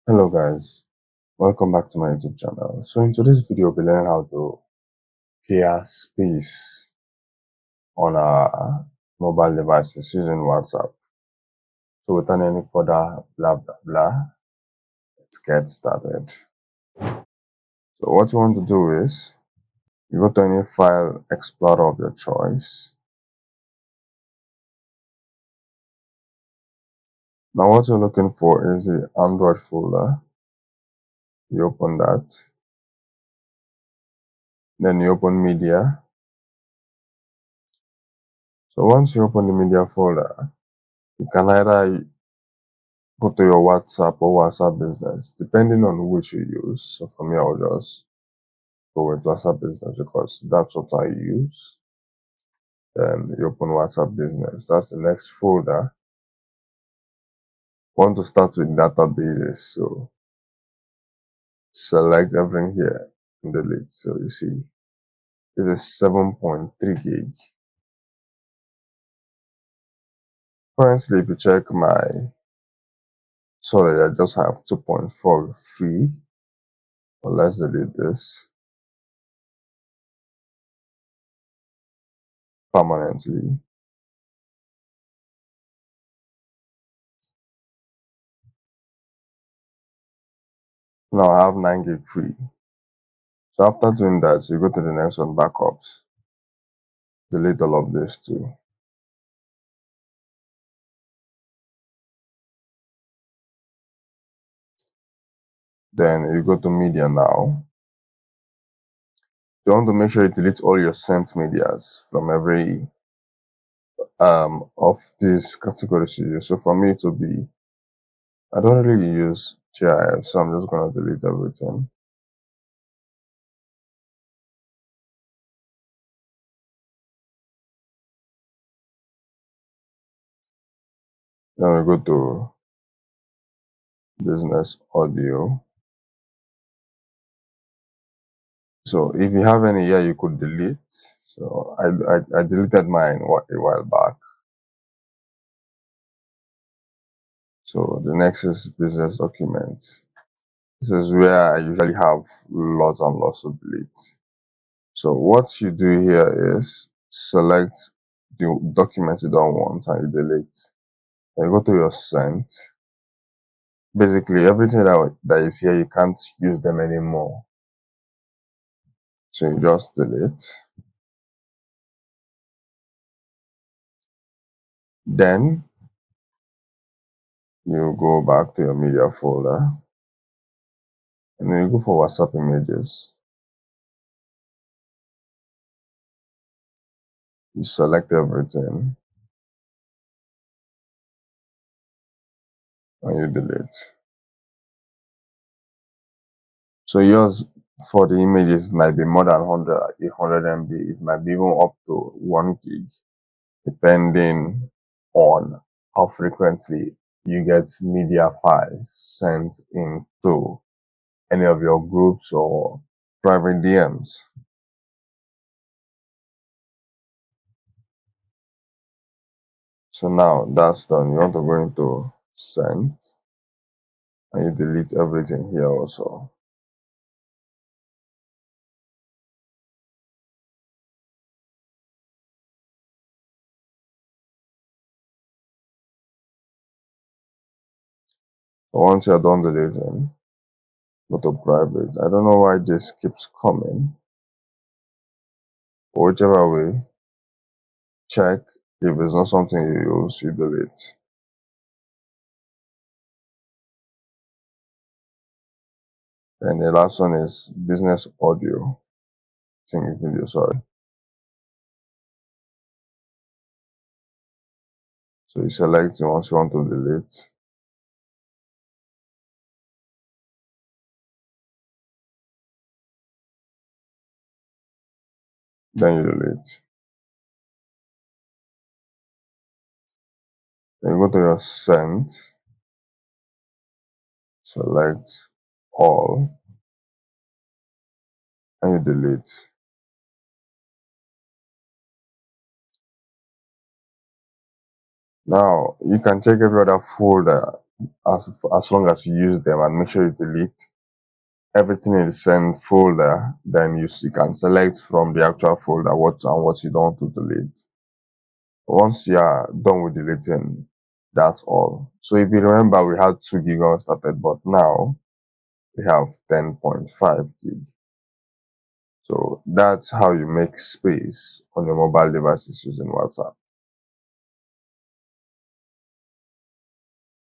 Hello guys, welcome back to my YouTube channel. So in today's video, we'll be learning how to clear space on our mobile devices using WhatsApp. So without any further blah blah blah, let's get started. So what you want to do is you go to any file explorer of your choice. Now what you're looking for is the Android folder. You open that, then you open media. So once you open the media folder, you can either go to your WhatsApp or WhatsApp business, depending on which you use. So for me, I'll just go with WhatsApp business because that's what I use. Then you open WhatsApp business. That's the next folder. Want to start with databases. So select everything here and delete. So you see, this is 7.3 gig. Currently, if you check sorry, I just have 2.4 free. But let's delete this permanently. Now I have 9 gig free. So after doing that, you go to the next one, backups. Delete all of this too. Then you go to media now. You want to make sure you delete all your sent medias from every of these categories you use. So for me, it will be, I don't really use GIF, so I'm just gonna delete everything. Then we go to business audio. So if you have any here, you could delete. So I deleted mine a while back. So the next is business documents. This is where I usually have lots and lots of delete. So what you do here is select the documents you don't want and you delete. Then you go to your sent. Basically everything that is here, you can't use them anymore. So you just delete. Then you go back to your media folder and then you go for WhatsApp images. You select everything and you delete. So yours for the images might be more than 100 MB. It might be even up to 1 gig, depending on how frequently you get media files sent into any of your groups or private DMs. So now that's done. You want to go into send and you delete everything here also. So once you're done deleting, go to private. I don't know why this keeps coming, but whichever way, check if it's not something you use, you delete. And the last one is business audio. Think video, sorry. So you select the ones you want to delete. Then you delete. Then you go to your sent, select all, and you delete. Now you can check every other folder as long as you use them, and make sure you delete everything in the send folder. Then you can select from the actual folder what you don't want to delete. Once you are done with deleting, that's all. So if you remember, we had 2 gig when we started, but now we have 10.5 gig. So that's how you make space on your mobile devices using WhatsApp.